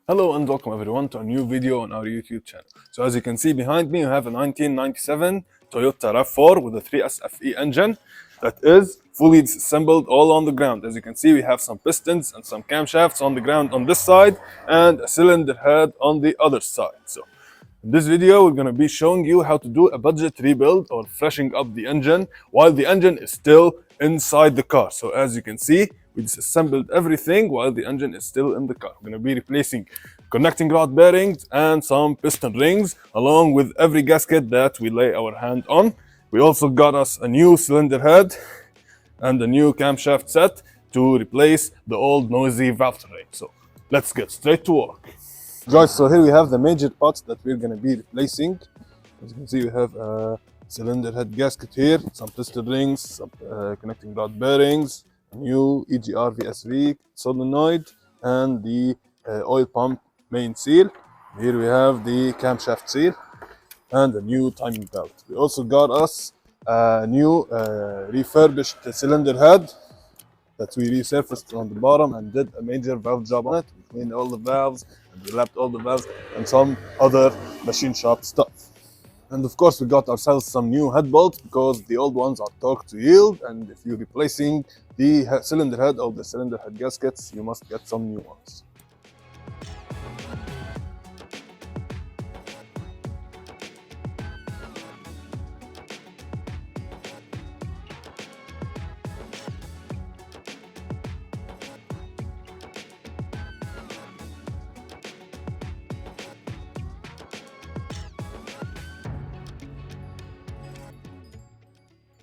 Hello and welcome everyone to a new video on our YouTube channel. So as you can see behind me, you have a 1997 Toyota RAV4 with a 3SFE engine that is fully disassembled all on the ground. As you can see, we have some pistons and some camshafts on the ground on this side and a cylinder head on the other side. So in this video, we're going to be showing you how to do a budget rebuild or freshening up the engine while the engine is still inside the car. So as you can see, we disassembled everything while the engine is still in the car. We're going to be replacing connecting rod bearings and some piston rings along with every gasket that we lay our hand on. We also got us a new cylinder head and a new camshaft set to replace the old noisy valve train. So let's get straight to work. Guys, so here we have the major parts that we're going to be replacing. As you can see, we have a cylinder head gasket here, some piston rings, some connecting rod bearings, a new EGR VSV solenoid, and the oil pump main seal. Here we have the camshaft seal and a new timing belt. We also got us a new refurbished cylinder head that we resurfaced on the bottom and did a major valve job on it. We cleaned all the valves and we lapped all the valves and some other machine shop stuff. And of course we got ourselves some new head bolts because the old ones are torque to yield, and if you're replacing the cylinder head or the cylinder head gaskets, you must get some new ones.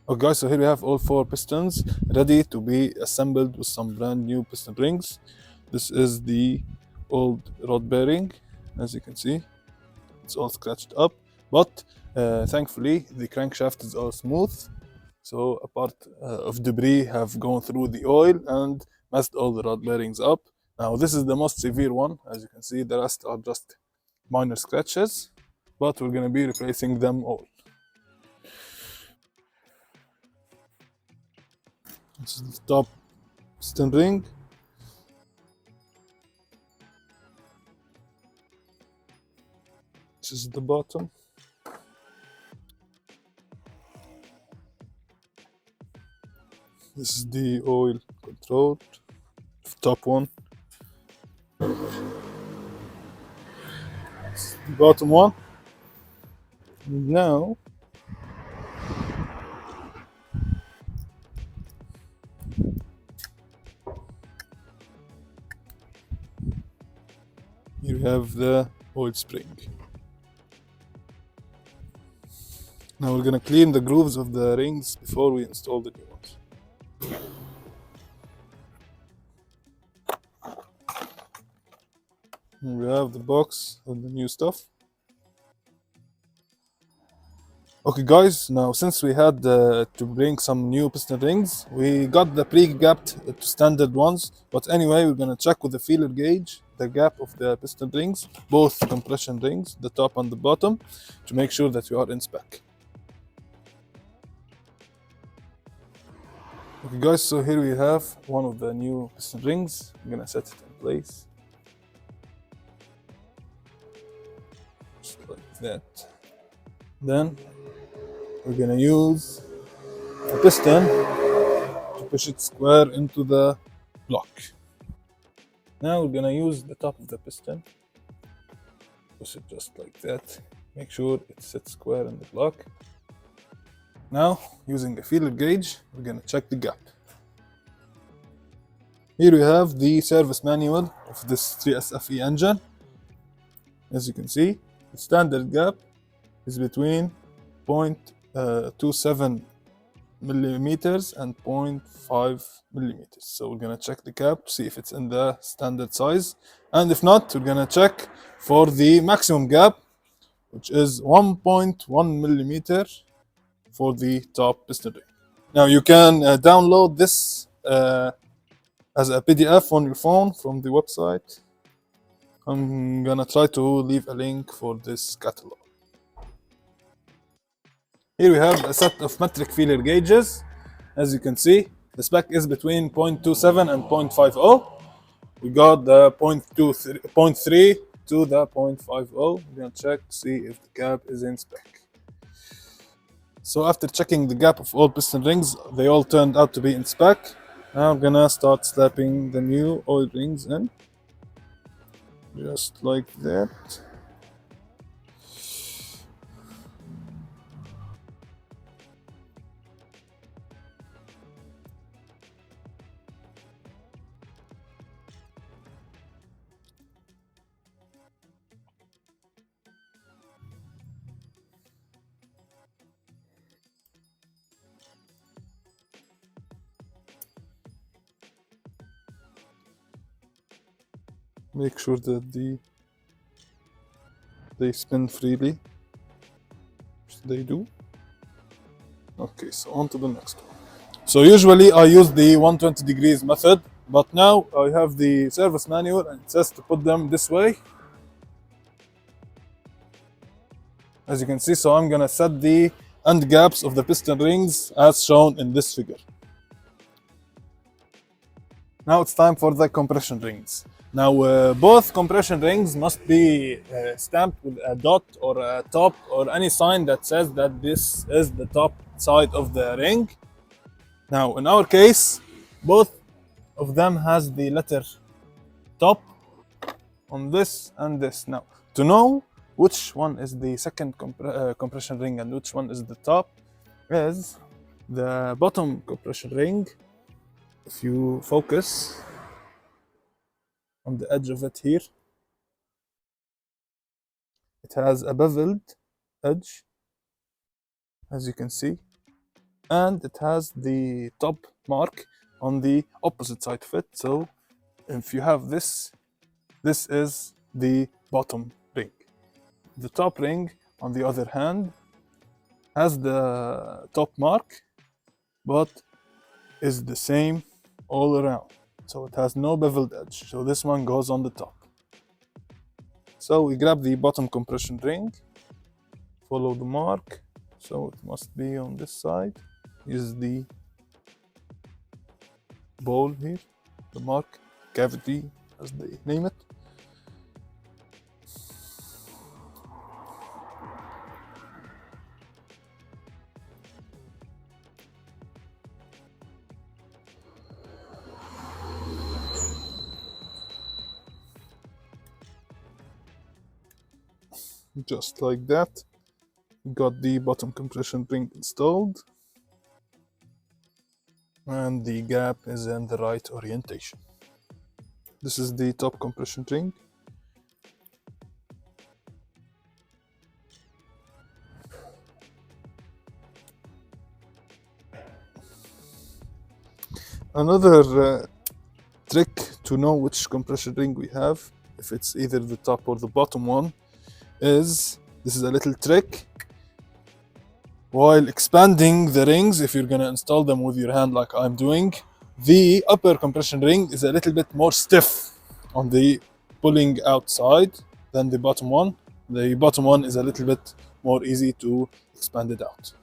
Okay guys, so here we have all 4 pistons ready to be assembled with some brand new piston rings. This is the old rod bearing. As you can see, it's all scratched up, but thankfully the crankshaft is all smooth, so a part of debris have gone through the oil and messed all the rod bearings up. Now this is the most severe one. As you can see, the rest are just minor scratches, but we're going to be replacing them all. This is the top piston ring. This is the bottom. This is the oil control, the top one. This is the bottom one. And now here we have the oil spring. Now we're gonna clean the grooves of the rings before we install the new ones. Here we have the box of the new stuff. Okay guys, now since we had to bring some new piston rings, we got the pre-gapped to standard ones, but anyway we're gonna check with the feeler gauge the gap of the piston rings, both compression rings, the top and the bottom, to make sure that we are in spec. Okay guys, so here we have one of the new piston rings. I'm gonna set it in place. Just like that. Then we're gonna use a piston to push it square into the block. Now we're gonna use the top of the piston, push it just like that, make sure it sits square in the block. Now, using a feeler gauge, we're gonna check the gap. Here we have the service manual of this 3SFE engine. As you can see, the standard gap is between 0.27 millimeters and 0.5 millimeters. So we're gonna check the gap, see if it's in the standard size, and if not, we're gonna check for the maximum gap, which is 1.1 millimeter for the top piston ring. Now you can download this as a PDF on your phone from the website. I'm gonna try to leave a link for this catalog. Here we have a set of metric feeler gauges. As you can see, the spec is between 0.27 and 0.50. we got the 0.3 to the 0.50. We're gonna check to see if the gap is in spec. So after checking the gap of all piston rings, they all turned out to be in spec. Now I'm gonna start slapping the new oil rings in, just like that. Make sure that they spin freely, which they do. Okay, so on to the next one. So usually I use the 120 degrees method, but now I have the service manual and it says to put them this way, as you can see. So I'm gonna set the end gaps of the piston rings as shown in this figure. Now it's time for the compression rings. Now both compression rings must be stamped with a dot or a top or any sign that says that this is the top side of the ring. Now in our case, both of them has the letter top on this and this. Now to know which one is the second compression ring and which one is the top is the bottom compression ring. If you focus on the edge of it here, it has a beveled edge, as you can see, and it has the top mark on the opposite side of it. So if you have this is the bottom ring. The top ring, on the other hand, has the top mark, but is the same all around. So it has no beveled edge. So this one goes on the top. So we grab the bottom compression ring, follow the mark. So it must be on this side. Is the ball here, the mark, cavity as they name it. Just like that, got the bottom compression ring installed, and the gap is in the right orientation. This is the top compression ring. Another trick to know which compression ring we have, if it's either the top or the bottom one, is this is a little trick. While expanding the rings, if you're gonna install them with your hand like I'm doing, the upper compression ring is a little bit more stiff on the pulling outside than the bottom one. The bottom one is a little bit more easy to expand it out.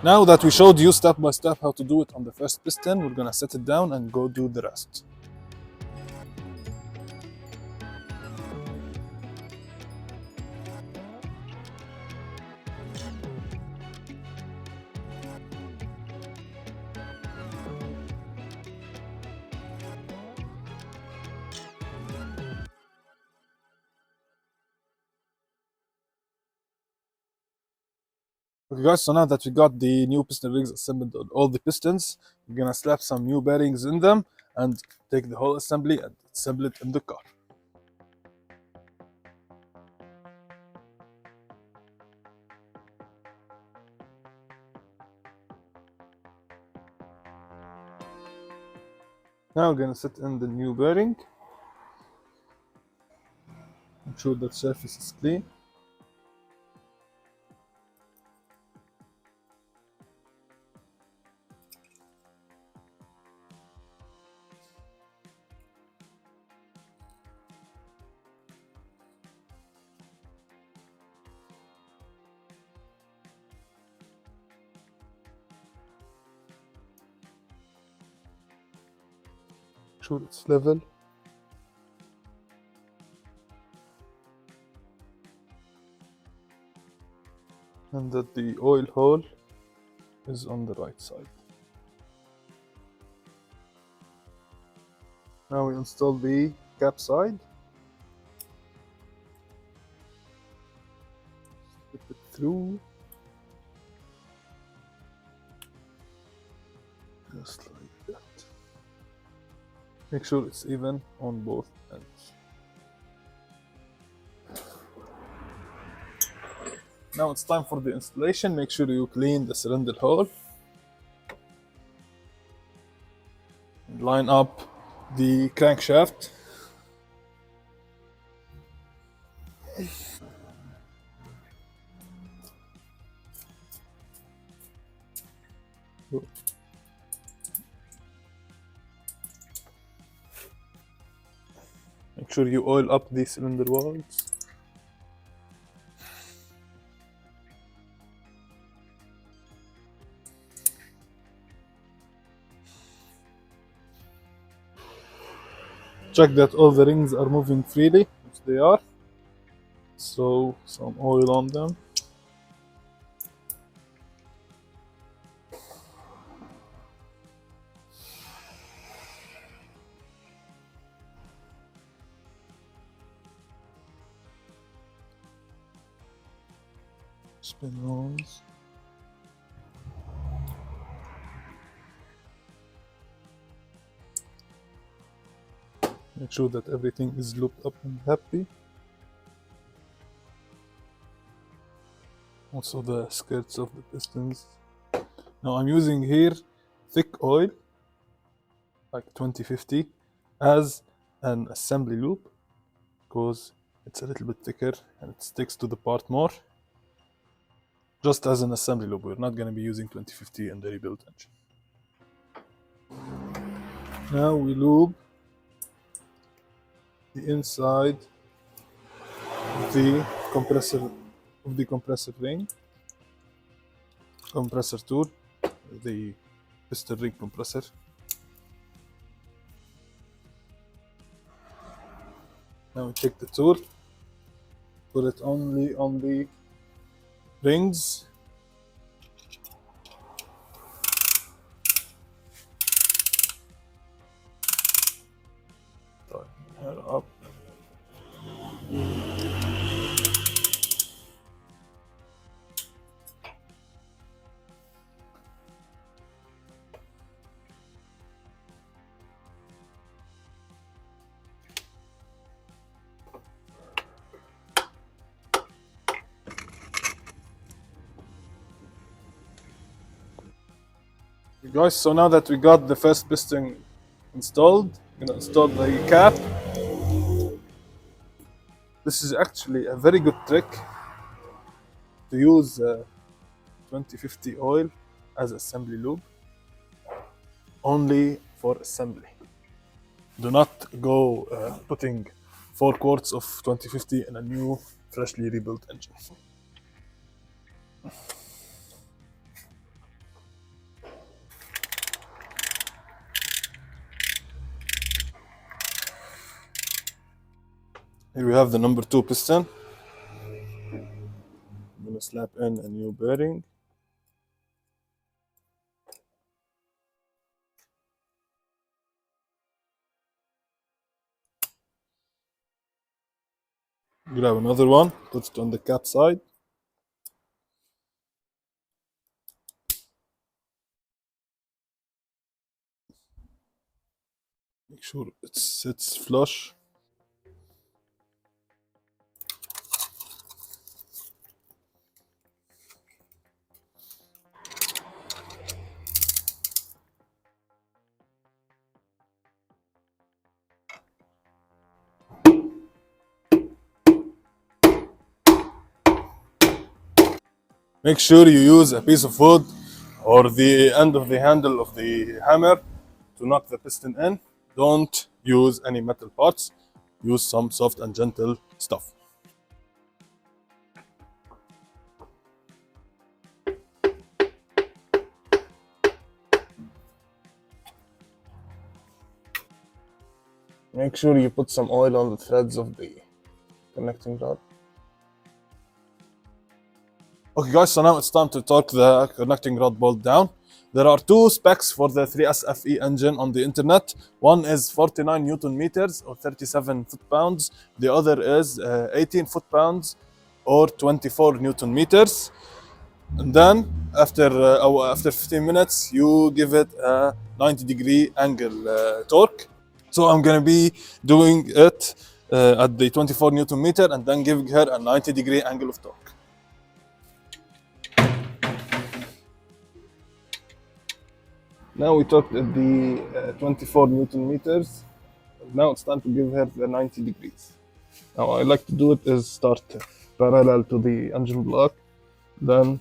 Now that we showed you step by step how to do it on the first piston, we're gonna set it down and go do the rest. Okay guys, so now that we got the new piston rings assembled on all the pistons, we're gonna slap some new bearings in them and take the whole assembly and assemble it in the car. Now we're gonna set in the new bearing. Ensure that surface is clean. Sure it's level. and that the oil hole is on the right side. Now we install the cap side. Slip it through. Just like that. Make sure it's even on both ends. Now it's time for the installation. Make sure you clean the cylinder hole. And line up the crankshaft. Make sure you oil up the cylinder walls. Check that all the rings are moving freely, which they are. So some oil on them. Spin rolls. Make sure that everything is looped up and happy. Also the skirts of the pistons. Now I'm using here thick oil, like 2050, as an assembly loop, because it's a little bit thicker and it sticks to the part more. Just as an assembly loop, we're not going to be using 2050 in the rebuilt engine. Now we lube the inside of the compressor ring, compressor tool, the piston ring compressor. Now we take the tool, put it only on the rings. Tighten her up. Guys, so now that we got the first piston installed, I'm gonna install the cap. This is actually a very good trick to use 2050 oil as assembly lube, only for assembly. Do not go putting 4 quarts of 2050 in a new, freshly rebuilt engine. Here we have the number 2 piston. I'm gonna slap in a new bearing. Grab another one, put it on the cap side. Make sure it sits flush. Make sure you use a piece of wood or the end of the handle of the hammer to knock the piston in. Don't use any metal parts. Use some soft and gentle stuff. Make sure you put some oil on the threads of the connecting rod. Okay guys, so now it's time to torque the connecting rod bolt down. There are two specs for the 3SFE engine on the internet. One is 49 Newton meters or 37 foot-pounds. The other is 18 foot-pounds or 24 Newton meters. And then after 15 minutes, you give it a 90-degree angle torque. So I'm gonna be doing it at the 24 Newton meter and then giving her a 90-degree angle of torque. Now we talked at the 24 Newton meters. Now it's time to give her the 90 degrees. Now I like to do it is start parallel to the engine block, then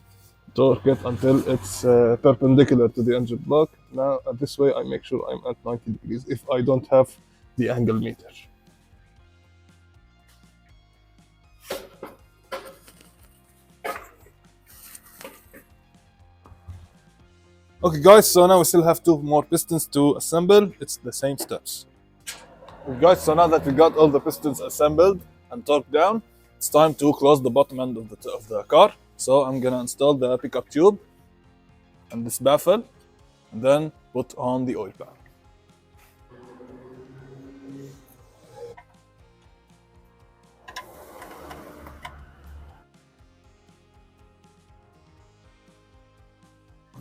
torque it until it's perpendicular to the engine block. Now this way I make sure I'm at 90 degrees if I don't have the angle meter. Okay guys, so now we still have two more pistons to assemble. It's the same steps. Okay guys, so now that we got all the pistons assembled and torqued down, it's time to close the bottom end of the car. So I'm gonna install the pickup tube and this baffle and then put on the oil pan.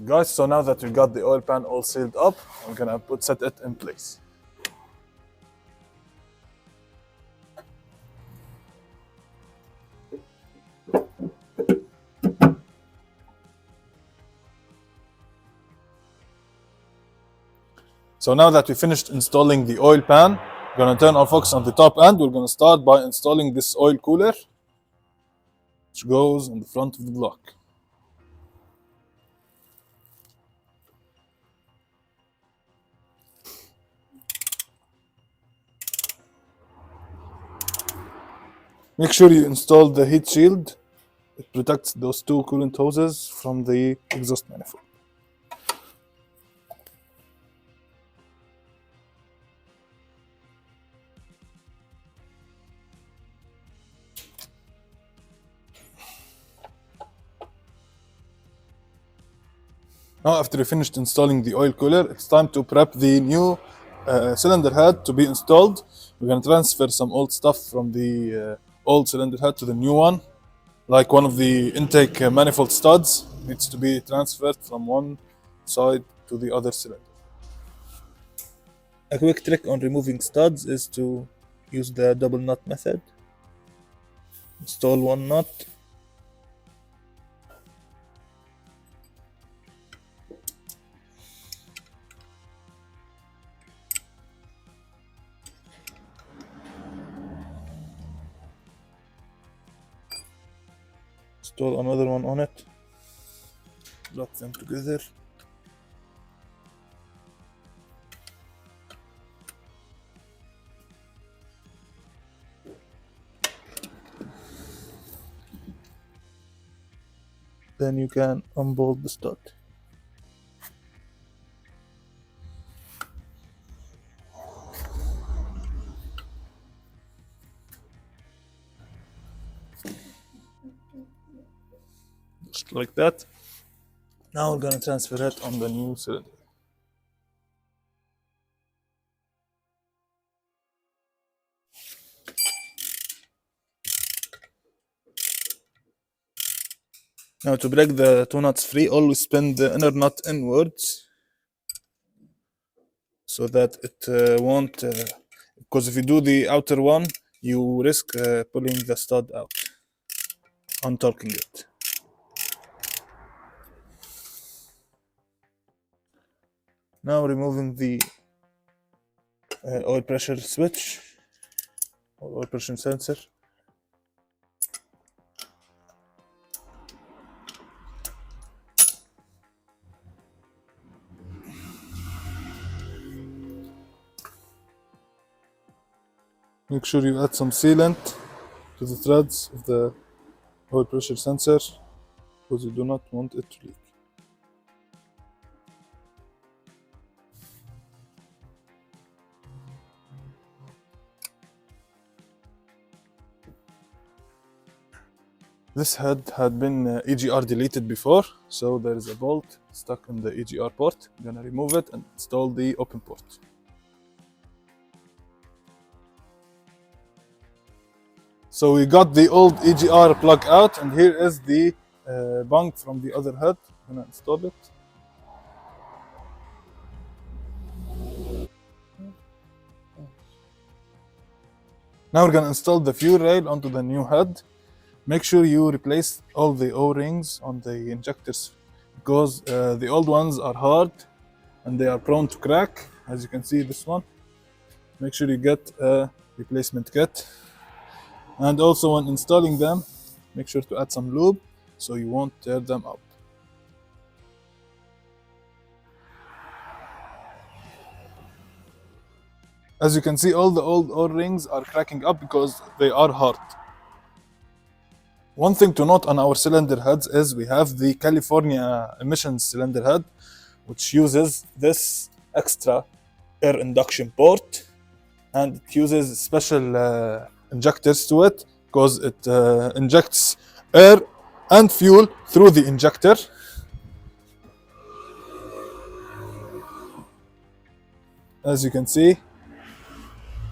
Guys, so now that we got the oil pan all sealed up, I'm gonna set it in place. So now that we finished installing the oil pan, we're gonna turn our focus on the top end. We're gonna start by installing this oil cooler, which goes in the front of the block. Make sure you install the heat shield. It protects those two coolant hoses from the exhaust manifold. Now after we finished installing the oil cooler, it's time to prep the new cylinder head to be installed. We're going to transfer some old stuff from the old cylinder head to the new one. Like one of the intake manifold studs needs to be transferred from one side to the other cylinder. A quick trick on removing studs is to use the double nut method. Install one nut. Install another one on it. Lock them together. Then you can unbolt the stud. Just like that. Now we're gonna transfer it on the new cylinder. Now to break the two nuts free, always spin the inner nut inwards so that it won't, because if you do the outer one, you risk pulling the stud out, untorquing it. Now removing the oil pressure switch or oil pressure sensor. Make sure you add some sealant to the threads of the oil pressure sensor because you do not want it to leak. This head had been EGR deleted before, so there is a bolt stuck in the EGR port. I'm gonna remove it and install the open port. So we got the old EGR plug out, and here is the bunk from the other head. I'm gonna install it. Now we're gonna install the fuel rail onto the new head. Make sure you replace all the O-rings on the injectors because the old ones are hard and they are prone to crack. As you can see, this one. Make sure you get a replacement kit. And also when installing them, make sure to add some lube so you won't tear them up. As you can see, all the old O-rings are cracking up because they are hard. One thing to note on our cylinder heads is we have the California emissions cylinder head, which uses this extra air induction port, and it uses special injectors to it because it injects air and fuel through the injector. As you can see,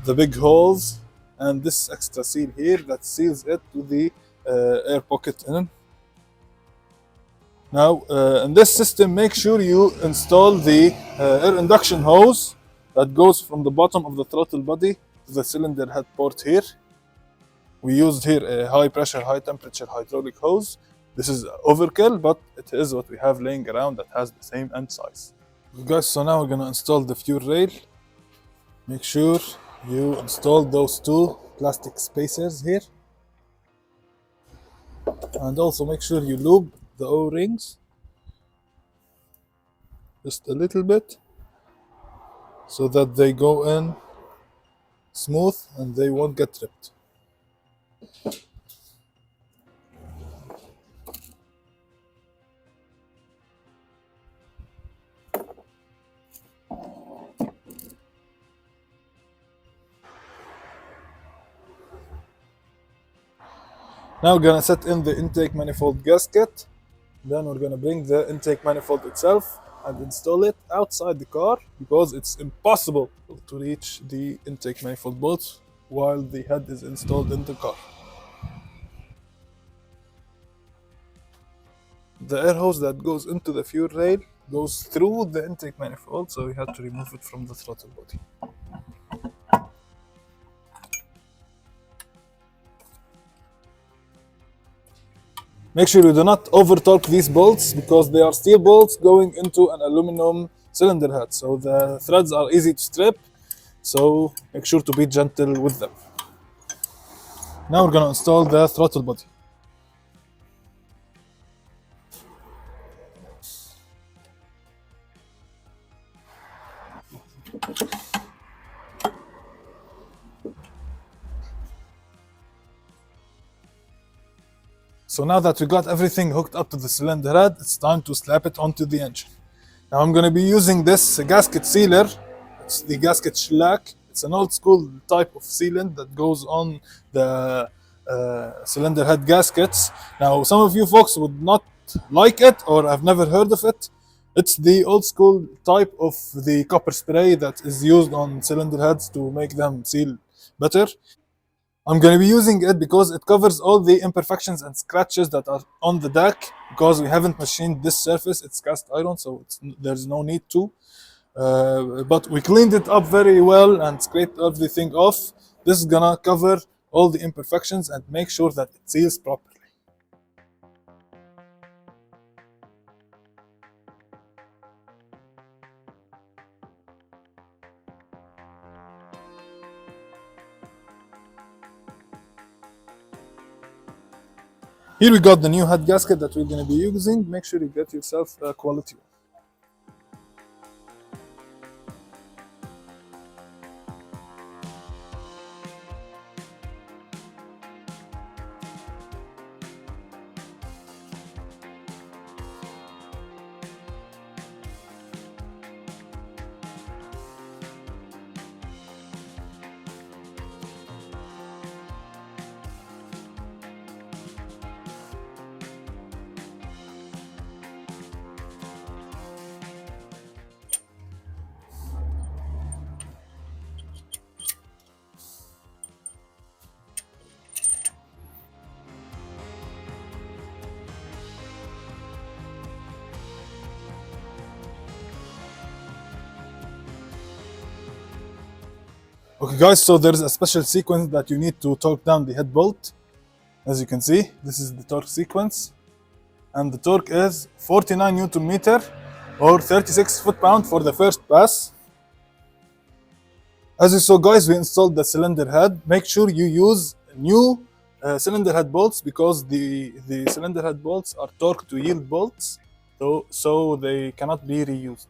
the big holes and this extra seal here that seals it to the air pocket in. Now in this system, make sure you install the air induction hose that goes from the bottom of the throttle body to the cylinder head port here. We used here a high pressure, high temperature hydraulic hose. This is overkill, but it is what we have laying around that has the same end size. Guys, so now we're gonna install the fuel rail. Make sure you install those two plastic spacers here. And also make sure you lube the O-rings just a little bit so that they go in smooth and they won't get ripped. Now we're gonna set in the intake manifold gasket. Then we're gonna bring the intake manifold itself and install it outside the car because it's impossible to reach the intake manifold bolts while the head is installed in the car. The air hose that goes into the fuel rail goes through the intake manifold, so we have to remove it from the throttle body. Make sure you do not over torque these bolts because they are steel bolts going into an aluminum cylinder head, so the threads are easy to strip, so make sure to be gentle with them. Now we're going to install the throttle body. So now that we got everything hooked up to the cylinder head, it's time to slap it onto the engine. Now I'm going to be using this gasket sealer. It's the gasket shellac. It's an old school type of sealant that goes on the cylinder head gaskets. Now some of you folks would not like it or have never heard of it. It's the old school type of the copper spray that is used on cylinder heads to make them seal better. I'm going to be using it because it covers all the imperfections and scratches that are on the deck because we haven't machined this surface. It's cast iron, so there's no need to. But we cleaned it up very well and scraped everything off. This is gonna cover all the imperfections and make sure that it seals properly. Here we got the new head gasket that we're going to be using. Make sure you get yourself a quality one. Okay guys, so there's a special sequence that you need to torque down the head bolt. As you can see, this is the torque sequence. And the torque is 49 Newton meter or 36 foot-pound for the first pass. As you saw guys, we installed the cylinder head. Make sure you use new cylinder head bolts because the cylinder head bolts are torque to yield bolts, so they cannot be reused.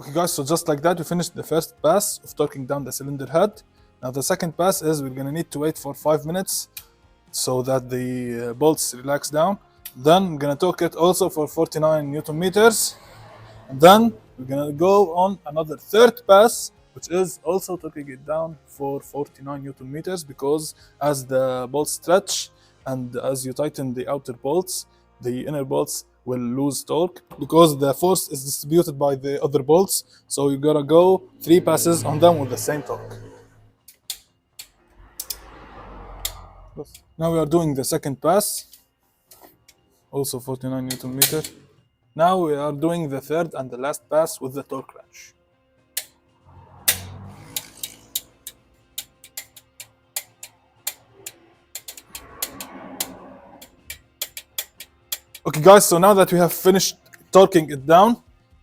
Okay guys, so just like that we finished the first pass of torquing down the cylinder head. Now the second pass is we're gonna need to wait for 5 minutes so that the bolts relax down. Then we're gonna torque it also for 49 Newton meters. And then we're gonna go on another third pass, which is also torquing it down for 49 Newton meters because as the bolts stretch and as you tighten the outer bolts, the inner bolts will lose torque because the force is distributed by the other bolts. So you gotta go 3 passes on them with the same torque. Now we are doing the second pass, also 49 Newton meter. Now we are doing the third and the last pass with the torque wrench. Okay guys, so now that we have finished torquing it down,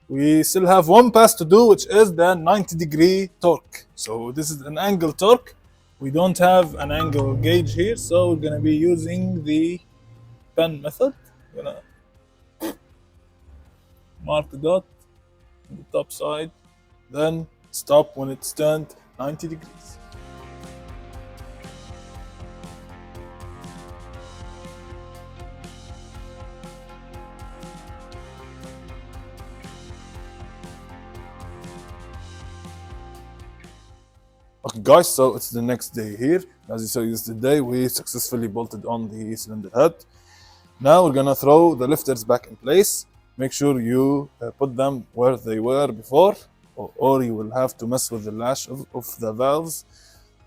we still have one pass to do, which is the 90-degree torque. So this is an angle torque. We don't have an angle gauge here, so we're gonna be using the pen method. I'm gonna mark the dot on the top side, then stop when it's turned 90 degrees. Okay guys, so it's the next day here. As you saw yesterday, we successfully bolted on the cylinder head. Now we're gonna throw the lifters back in place. Make sure you put them where they were before, or you will have to mess with the lash of the valves.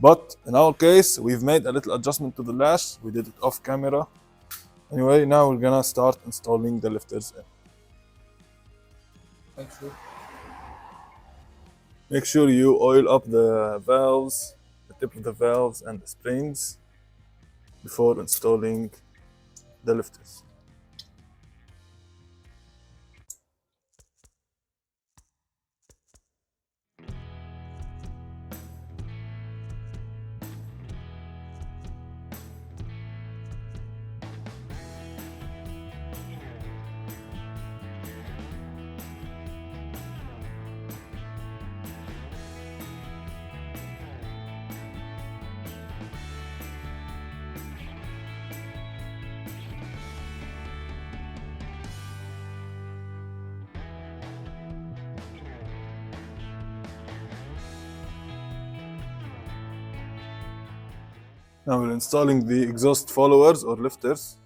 But in our case, we've made a little adjustment to the lash. We did it off camera. Anyway, now we're gonna start installing the lifters in. Make sure you oil up the valves, the tip of the valves and the springs before installing the lifters. Now we're installing the exhaust followers or lifters.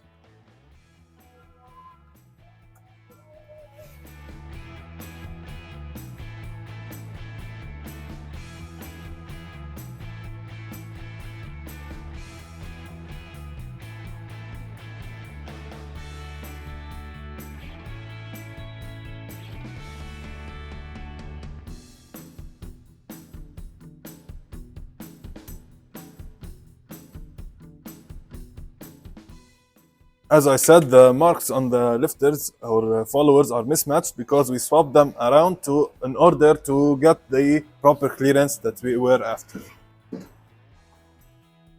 As I said, the marks on the lifters or followers are mismatched because we swapped them around in order to get the proper clearance that we were after.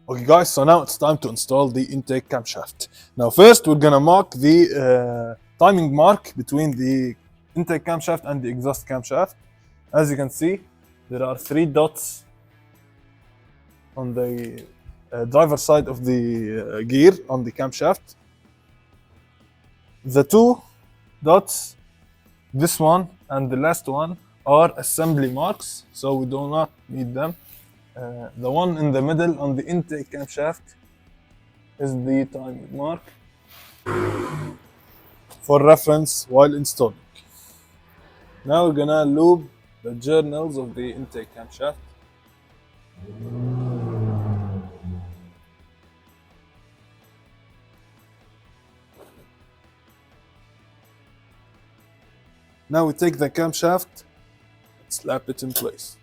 Okay guys, so now it's time to install the intake camshaft. Now first we're gonna mark the timing mark between the intake camshaft and the exhaust camshaft. As you can see, there are 3 dots on the driver's side of the gear on the camshaft. The 2 dots This one and the last one are assembly marks, so we do not need them. The one in the middle on the intake camshaft is the timing mark for reference while installing. Now we're gonna lube the journals of the intake camshaft. Now we take the camshaft and slap it in place.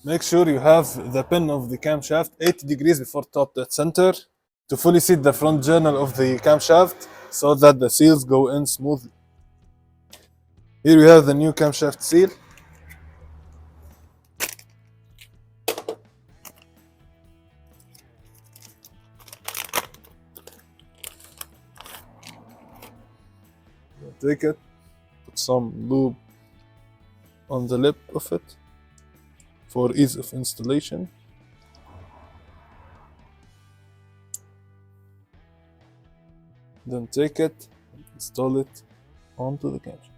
Make sure you have the pin of the camshaft 80 degrees before top dead center to fully seat the front journal of the camshaft so that the seals go in smoothly. Here we have the new camshaft seal. Take it, put some lube on the lip of it for ease of installation. Then take it and install it onto the camshaft.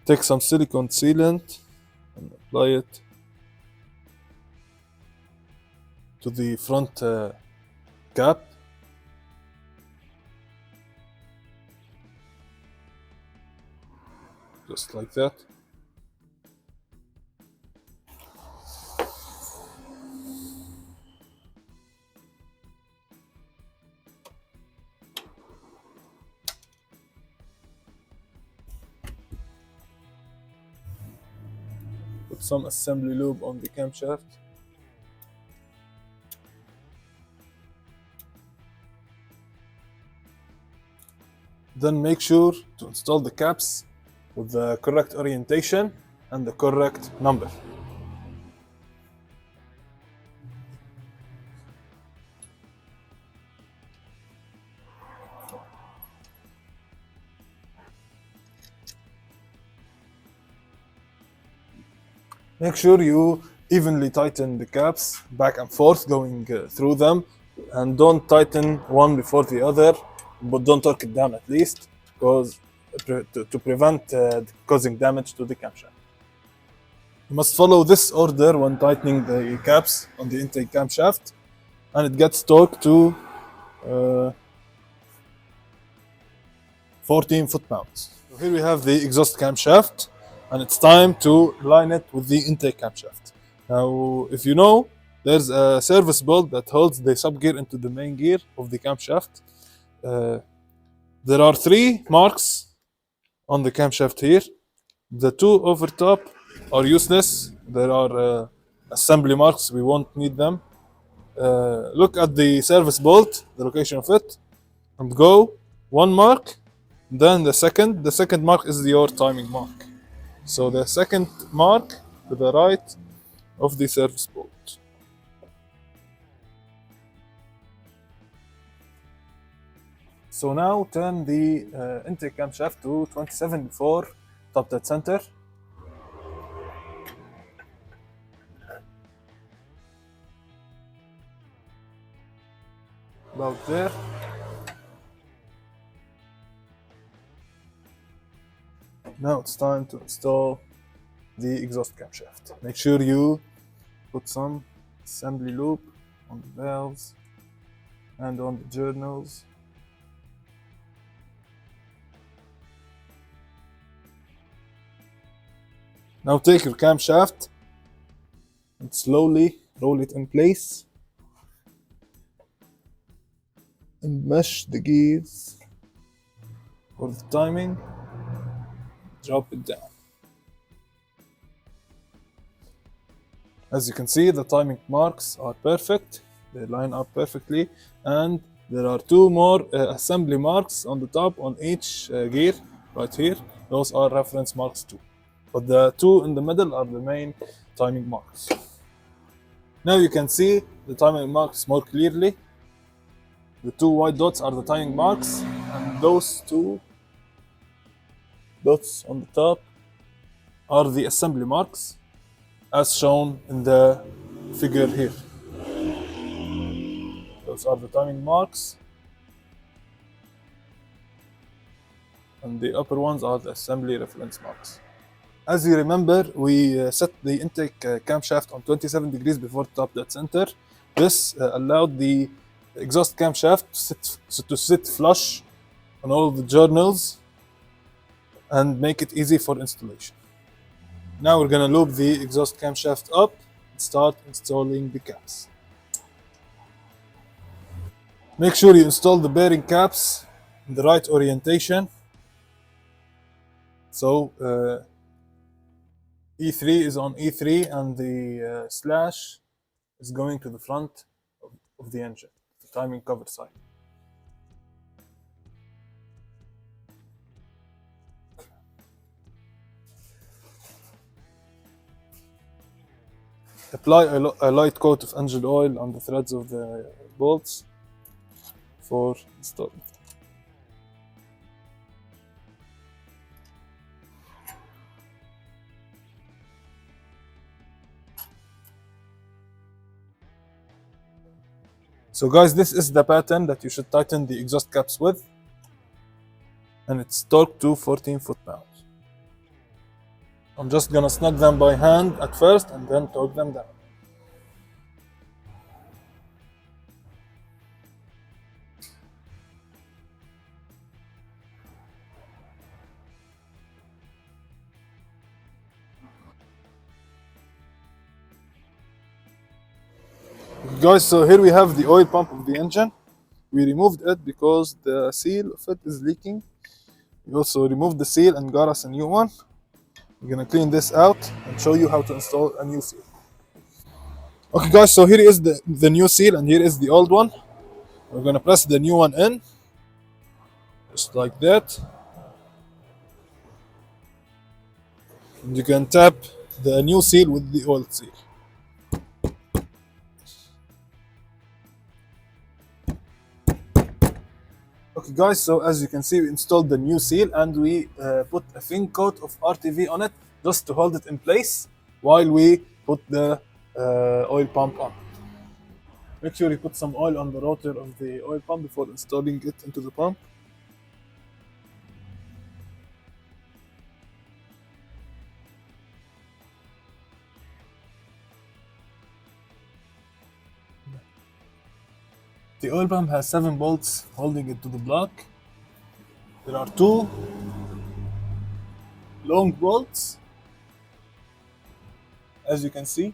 Take some silicone sealant and apply it to the front cap. Just like that. Put some assembly lube on the camshaft. Then make sure to install the caps with the correct orientation and the correct number. Make sure you evenly tighten the caps back and forth going through them, and don't tighten one before the other, but don't torque it down at least, because to prevent causing damage to the camshaft. You must follow this order when tightening the caps on the intake camshaft, and it gets torqued to 14 foot-pounds. So here we have the exhaust camshaft, and it's time to line it with the intake camshaft. Now, if you know, there's a service bolt that holds the sub-gear into the main gear of the camshaft. There are 3 marks on the camshaft here. The 2 over top are useless. There are assembly marks, we won't need them. Look at the service bolt, the location of it, and go 1 mark, then the second. The second mark is your timing mark. So the second mark to the right of the service bolt. So now turn the intake camshaft to 27 before top dead center. About there. Now it's time to install the exhaust camshaft. Make sure you put some assembly lube on the valves and on the journals. Now take your camshaft and slowly roll it in place and mesh the gears for the timing. Drop it down. As you can see, the timing marks are perfect. They line up perfectly, and there are 2 more assembly marks on the top on each gear right here. Those are reference marks too. But the 2 in the middle are the main timing marks. Now you can see the timing marks more clearly. The two white dots are the timing marks, and those two dots on the top are the assembly marks, as shown in the figure here. Those are the timing marks, and the upper ones are the assembly reference marks. As you remember, we set the intake camshaft on 27 degrees before top dead center. This allowed the exhaust camshaft to sit flush on all the journals and make it easy for installation. Now we're gonna loop the exhaust camshaft up and start installing the caps. Make sure you install the bearing caps in the right orientation. So E3 is on E3 and the slash is going to the front of the engine, the timing cover side. Apply a light coat of engine oil on the threads of the bolts for installing. So guys, this is the pattern that you should tighten the exhaust caps with, and it's torqued to 14 foot-pounds. I'm just gonna snug them by hand at first and then torque them down. Guys, so here we have the oil pump of the engine. We removed it because the seal of it is leaking. We also removed the seal and got us a new one. We're gonna clean this out and show you how to install a new seal. Okay guys, so here is the new seal and here is the old one. We're gonna press the new one in, just like that. And you can tap the new seal with the old seal. Okay guys, so as you can see, we installed the new seal and we put a thin coat of RTV on it just to hold it in place while we put the oil pump on. Make sure you put some oil on the rotor of the oil pump before installing it into the pump. The oil pump has 7 bolts holding it to the block. There are 2 long bolts. As you can see,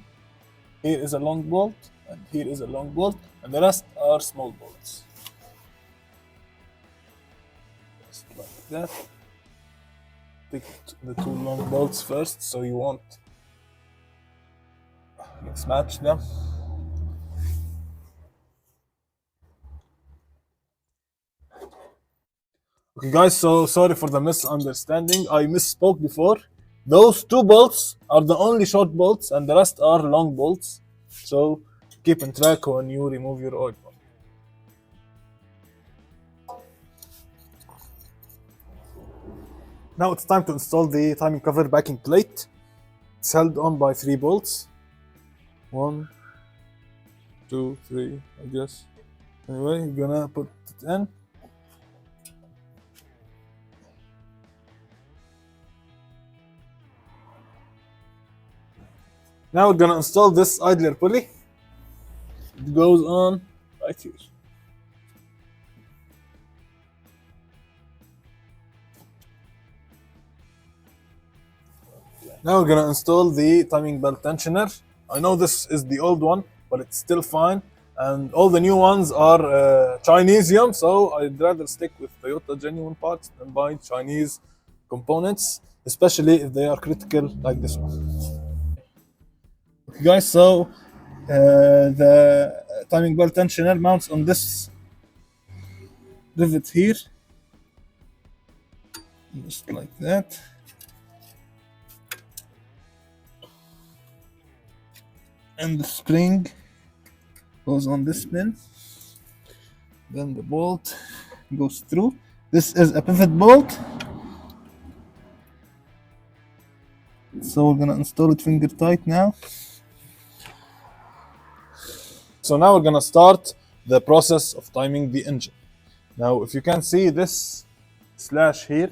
here is a long bolt and here is a long bolt, and the rest are small bolts. Just like that. Take the 2 long bolts first so you won't mismatch them. Okay guys, so sorry for the misunderstanding. I misspoke before. Those 2 bolts are the only short bolts and the rest are long bolts. So keep in track when you remove your oil pump. Now it's time to install the timing cover backing plate. It's held on by 3 bolts. 1, 2, 3, I guess. Anyway, you're gonna put it in. Now we're gonna install this idler pulley. It goes on right here. Now we're gonna install the timing belt tensioner. I know this is the old one, but it's still fine. And all the new ones are Chinesium, so I'd rather stick with Toyota genuine parts than buy Chinese components, especially if they are critical like this one. Okay guys, so the timing belt tensioner mounts on this rivet here, just like that. And the spring goes on this pin, then the bolt goes through. This is a pivot bolt, so we're gonna install it finger tight now. So now we're gonna start the process of timing the engine. Now, if you can see this slash here,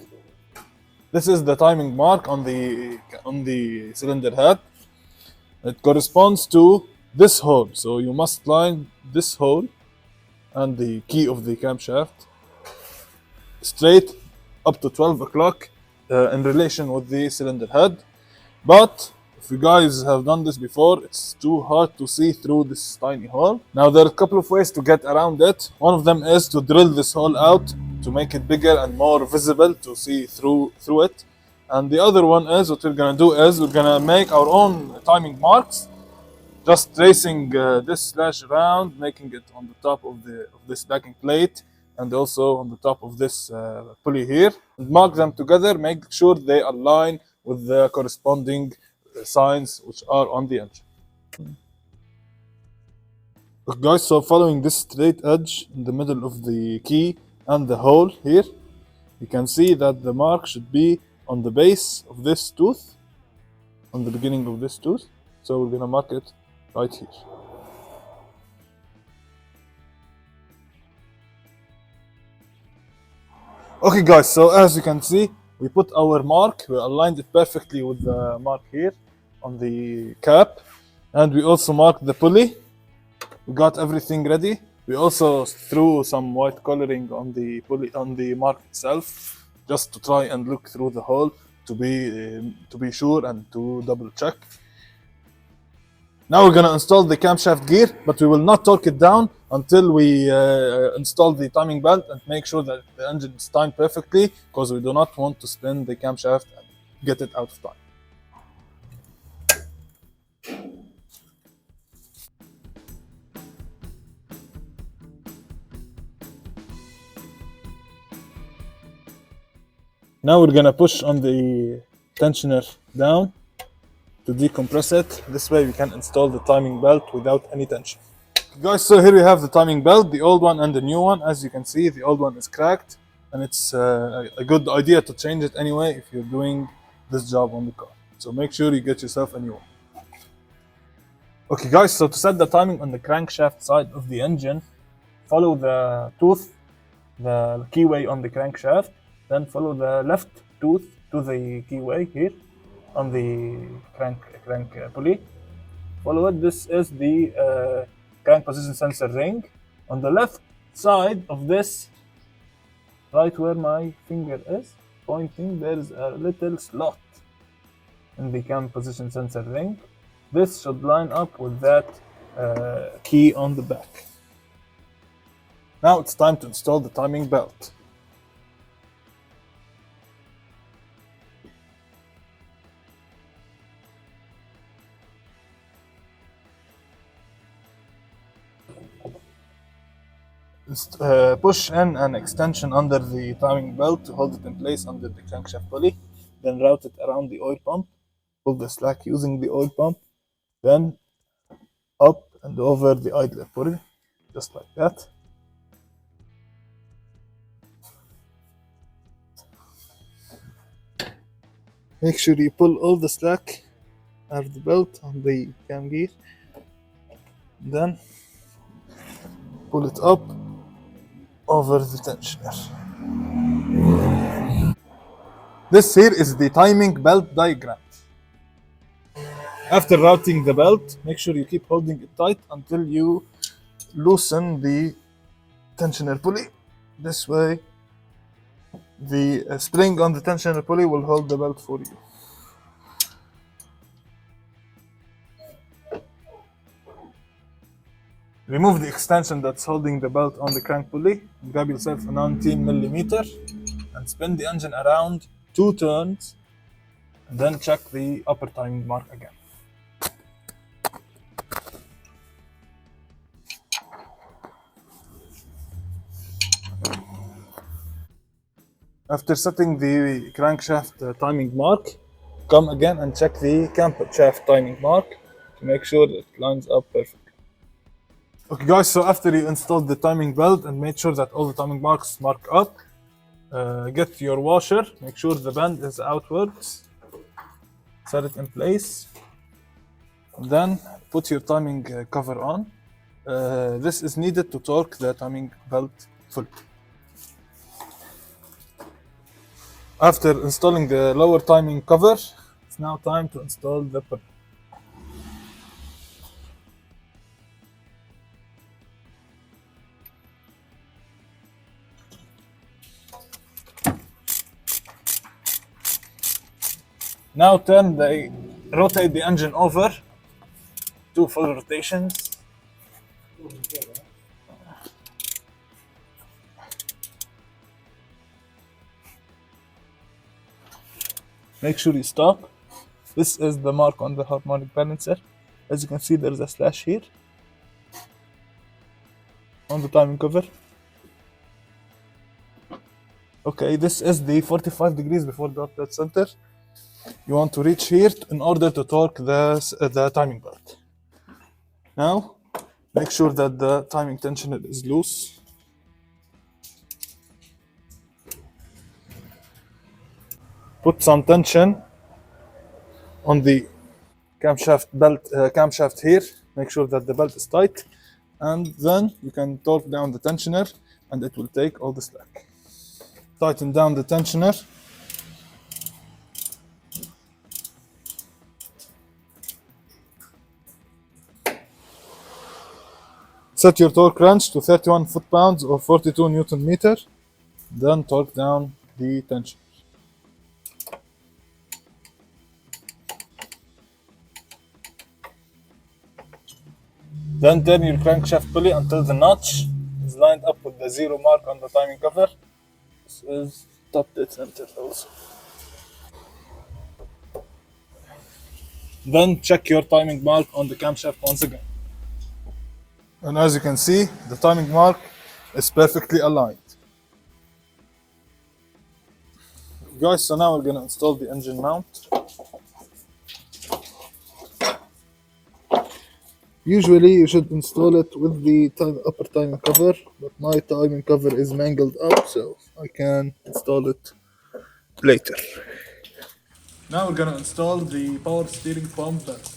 this is the timing mark on the cylinder head. It corresponds to this hole. So you must line this hole and the key of the camshaft straight up to 12 o'clock in relation with the cylinder head. But if you guys have done this before, it's too hard to see through this tiny hole. Now there are a couple of ways to get around it. One of them is to drill this hole out to make it bigger and more visible to see through it. And the other one is, what we're gonna do is we're gonna make our own timing marks, just tracing this slash around, making it on the top of this backing plate and also on the top of this pulley here. And mark them together, make sure they align with the corresponding signs which are on the engine. Okay guys, so following this straight edge in the middle of the key and the hole here, you can see that the mark should be on the base of this tooth, on the beginning of this tooth. So we're gonna mark it right here. Okay guys, so as you can see, we put our mark, we aligned it perfectly with the mark here on the cap, and we also marked the pulley. We got everything ready. We also threw some white coloring on the pulley, on the mark itself, just to try and look through the hole to be sure and to double check. Now we're gonna install the camshaft gear, but we will not torque it down until we install the timing belt and make sure that the engine is timed perfectly, because we do not want to spin the camshaft and get it out of time. Now we're gonna push on the tensioner down to decompress it. This way we can install the timing belt without any tension. Guys, so here we have the timing belt, the old one and the new one. As you can see, the old one is cracked, and it's a good idea to change it anyway if you're doing this job on the car. So make sure you get yourself a new one. Okay guys, so to set the timing on the crankshaft side of the engine, follow the tooth, the keyway on the crankshaft, then follow the left tooth to the keyway here on the crank pulley. Follow it. This is the crank position sensor ring. On the left side of this, right where my finger is pointing, there is a little slot in the crank position sensor ring. This should line up with that key on the back. Now it's time to install the timing belt. Push in an extension under the timing belt to hold it in place under the crankshaft pulley. Then route it around the oil pump. Pull the slack using the oil pump. Then up and over the idler pulley, just like that. Make sure you pull all the slack out of the belt on the cam gear. Then pull it up over the tensioner. This here is the timing belt diagram. After routing the belt, make sure you keep holding it tight until you loosen the tensioner pulley. This way, the spring on the tensioner pulley will hold the belt for you. Remove the extension that's holding the belt on the crank pulley. Grab yourself a 19mm and spin the engine around 2 turns, and then check the upper timing mark again. After setting the crankshaft timing mark, come again and check the camshaft timing mark to make sure that it lines up perfectly. Okay guys, so after you installed the timing belt and made sure that all the timing marks mark up, get your washer, make sure the band is outwards, set it in place, then put your timing cover on. This is needed to torque the timing belt fully. After installing the lower timing cover, it's now time to install the pin. Now rotate the engine over, 2 full rotations. Make sure you stop. This is the mark on the harmonic balancer. As you can see, there's a slash here on the timing cover. Okay, this is the 45 degrees before the dead center. You want to reach here in order to torque the timing belt. Now, make sure that the timing tensioner is loose. Put some tension on the camshaft here. Make sure that the belt is tight, and then you can torque down the tensioner and it will take all the slack. Tighten down the tensioner. Set your torque wrench to 31 foot-pounds or 42 Newton meter. Then torque down the tensioner. Then turn your crankshaft pulley until the notch is lined up with the 0 mark on the timing cover. This is top dead center also. Then check your timing mark on the camshaft once again. And as you can see, the timing mark is perfectly aligned. Guys, so now we're gonna install the engine mount. Usually you should install it with the upper timing cover, but my timing cover is mangled up, so I can install it later. Now we're gonna install the power steering pump belt.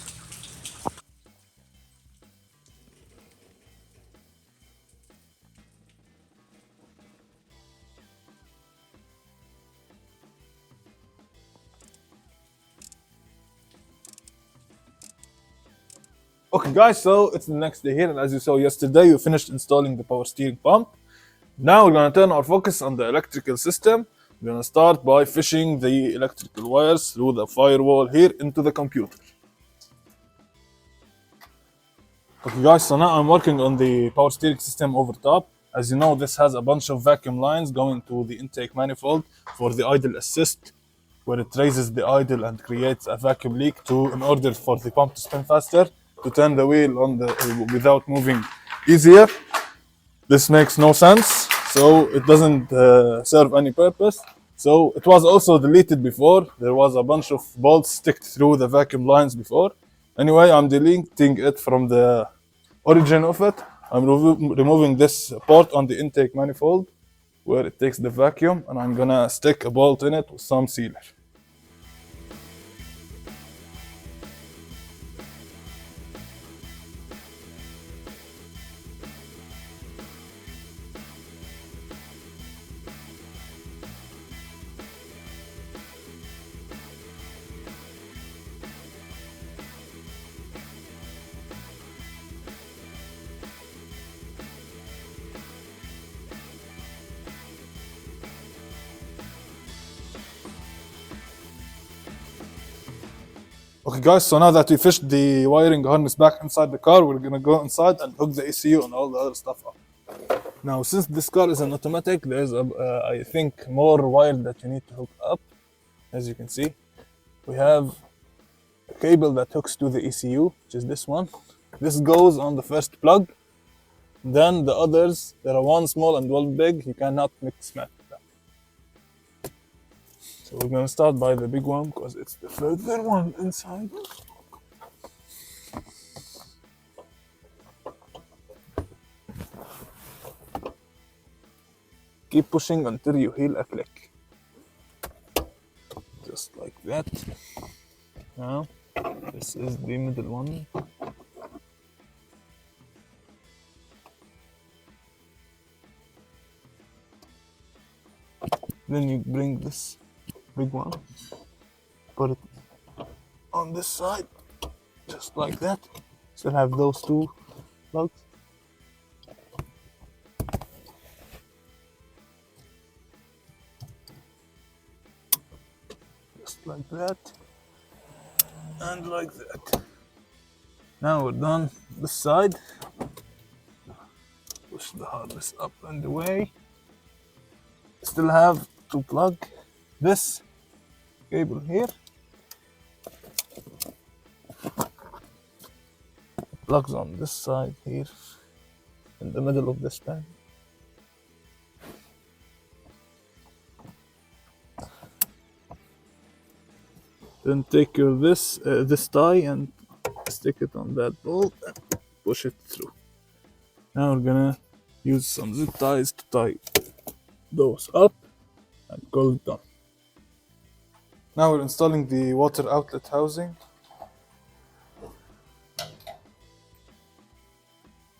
Okay guys, so it's the next day here, and as you saw yesterday, we finished installing the power steering pump. Now we're gonna turn our focus on the electrical system. We're gonna start by fishing the electrical wires through the firewall here into the computer. Okay guys, so now I'm working on the power steering system over top. As you know, this has a bunch of vacuum lines going to the intake manifold for the idle assist, where it raises the idle and creates a vacuum leak in order for the pump to spin faster, to turn the wheel on without moving easier. This makes no sense, so it doesn't serve any purpose. So it was also deleted before. There was a bunch of bolts sticked through the vacuum lines before. Anyway, I'm deleting it from the origin of it. I'm removing this port on the intake manifold where it takes the vacuum, and I'm gonna stick a bolt in it with some sealer. Okay guys, so now that we fished the wiring harness back inside the car, we're gonna go inside and hook the ECU and all the other stuff up. Now, since this car is an automatic, there's I think more wire that you need to hook up. As you can see, we have a cable that hooks to the ECU, which is this one. This goes on the first plug. Then the others, there are one small and one big. You cannot mix match them. So we're gonna start by the big one because it's the further one inside. keep pushing until you hear a click. Just like that. Now, this is the middle one. Then you bring this big one, put it on this side, just like that. Still have those two plugs. Just like that, and like that. Now we're done this side. Push the harness up and away. Still have to plug this cable here. Plugs on this side here in the middle of this pan. Then take your this tie and stick it on that bolt and push it through. Now we're gonna use some zip ties to tie those up and call it done. Now we're installing the water outlet housing.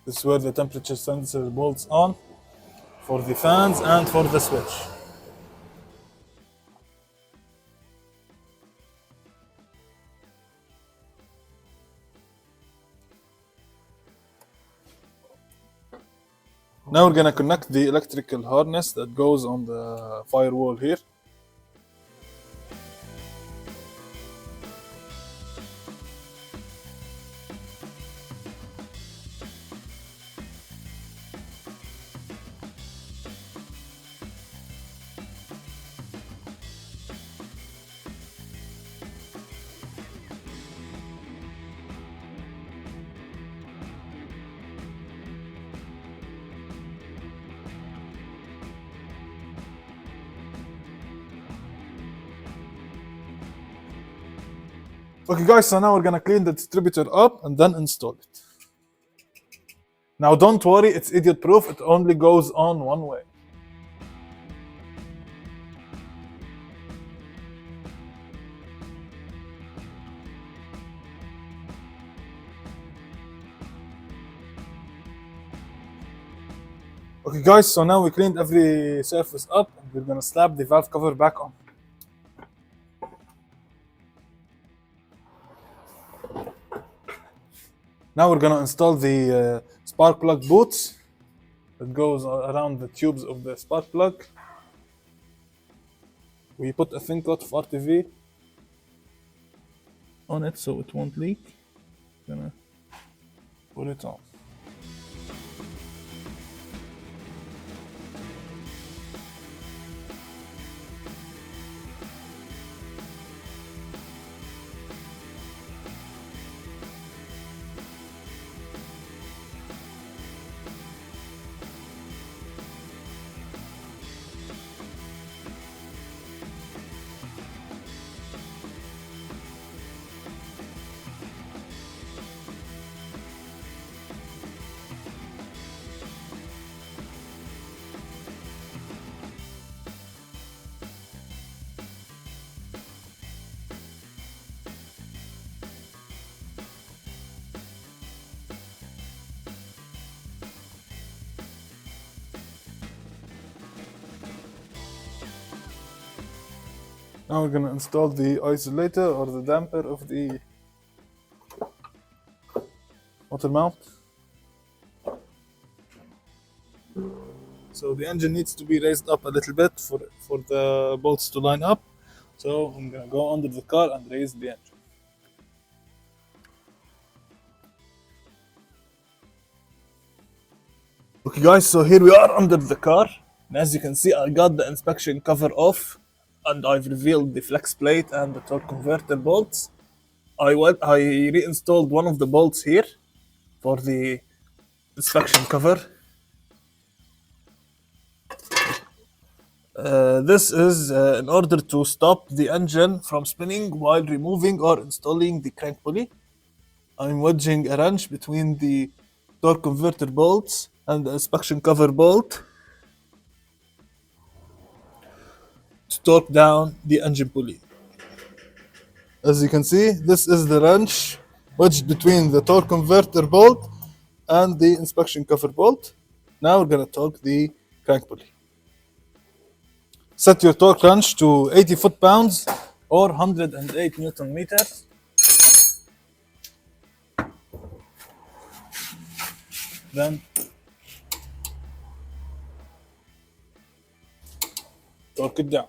This is where the temperature sensor bolts on for the fans and for the switch. Now we're gonna connect the electrical harness that goes on the firewall here. Okay guys, so now we're gonna clean the distributor up and then install it. Now don't worry, it's idiot proof, it only goes on one way. Okay guys, so now we cleaned every surface up and we're gonna slap the valve cover back on. Now we're gonna install the spark plug boots that goes around the tubes of the spark plug. We put a thin coat of RTV on it so it won't leak. Gonna put it on. Now we're gonna install the isolator or the damper of the water mount. So the engine needs to be raised up a little bit for the bolts to line up. So I'm gonna go under the car and raise the engine. Okay guys, so here we are under the car. And as you can see, I got the inspection cover off and I've revealed the flex plate and the torque converter bolts. I reinstalled one of the bolts here for the inspection cover. This is in order to stop the engine from spinning while removing or installing the crank pulley. I'm wedging a wrench between the torque converter bolts and the inspection cover bolt. to torque down the engine pulley. As you can see, this is the wrench wedged between the torque converter bolt and the inspection cover bolt. Now we're going to torque the crank pulley. Set your torque wrench to 80 foot-pounds or 108 Newton meters. Then torque it down.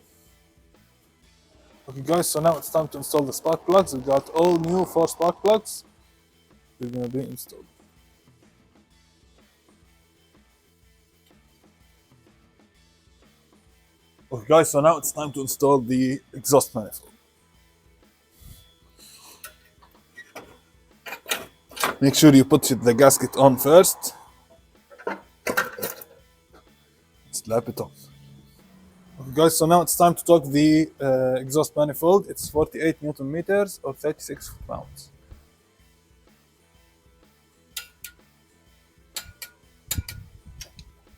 Okay guys, so now it's time to install the spark plugs. We got all new 4 spark plugs. They're gonna be installed. Okay guys, so now it's time to install the exhaust manifold. Make sure you put the gasket on first. Slap it on. Okay guys, so now it's time to torque the exhaust manifold. It's 48 Newton meters or 36 foot-pounds.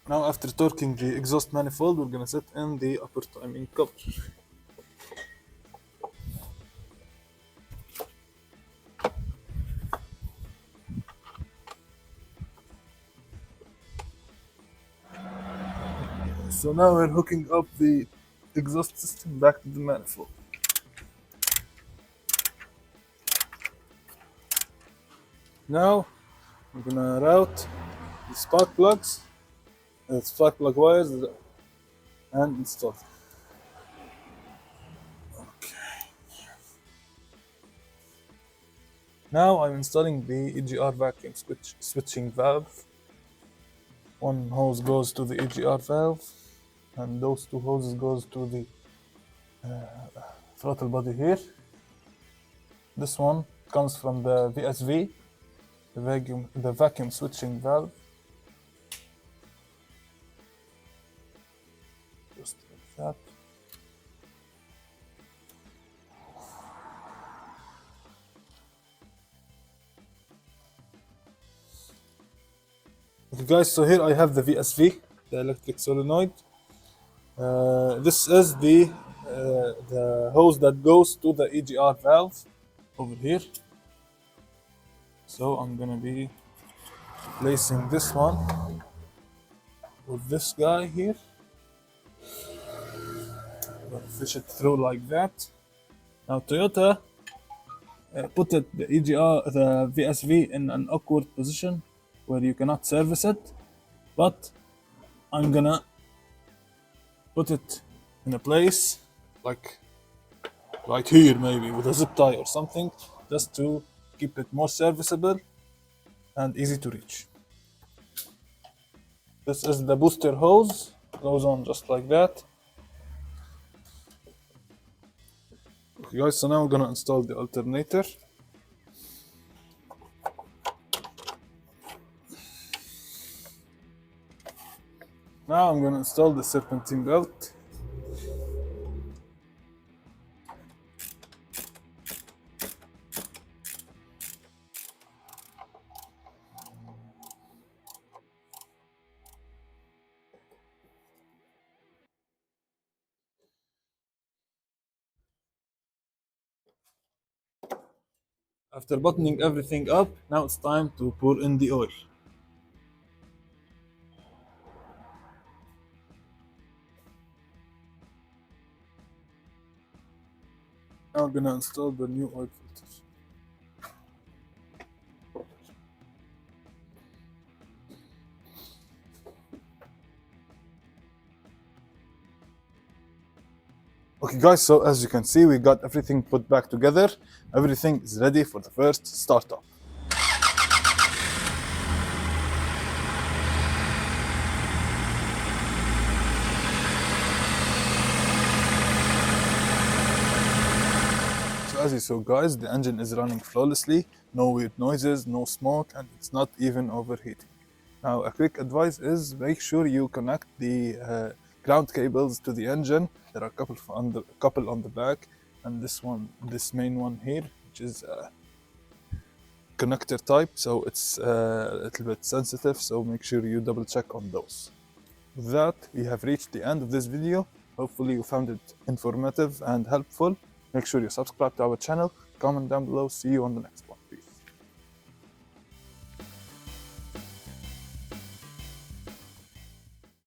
Now after torquing the exhaust manifold, we're gonna set in the upper timing cover. So now we're hooking up the exhaust system back to the manifold. Now we're gonna route the spark plugs, spark plug wires, and install them. Okay. Now I'm installing the EGR vacuum switching valve. One hose goes to the EGR valve, and those 2 hoses goes to the throttle body here. This one comes from the VSV, the vacuum switching valve. Just like that. Okay guys, so here I have the VSV, the electric solenoid. This is the hose that goes to the EGR valve over here. So I'm gonna be placing this one with this guy here. Fish it through like that. Now Toyota put the VSV in an awkward position where you cannot service it, but I'm gonna put it in a place like right here, maybe with a zip tie or something, just to keep it more serviceable and easy to reach. This is the booster hose, goes on just like that. Okay guys, so now we're gonna install the alternator. Now I'm gonna install the serpentine belt. After buttoning everything up, now it's time to pour in the oil. Now I'm gonna install the new oil filter. Okay guys, so as you can see, we got everything put back together. Everything is ready for the first startup. So as you saw guys, the engine is running flawlessly, no weird noises, no smoke, and it's not even overheating. Now a quick advice is make sure you connect the ground cables to the engine. There are a couple on the back, and this main one here, which is connector type, so it's a little bit sensitive, so make sure you double check on those. With that, we have reached the end of this video. Hopefully you found it informative and helpful. Make sure you subscribe to our channel, comment down below. See you on the next one.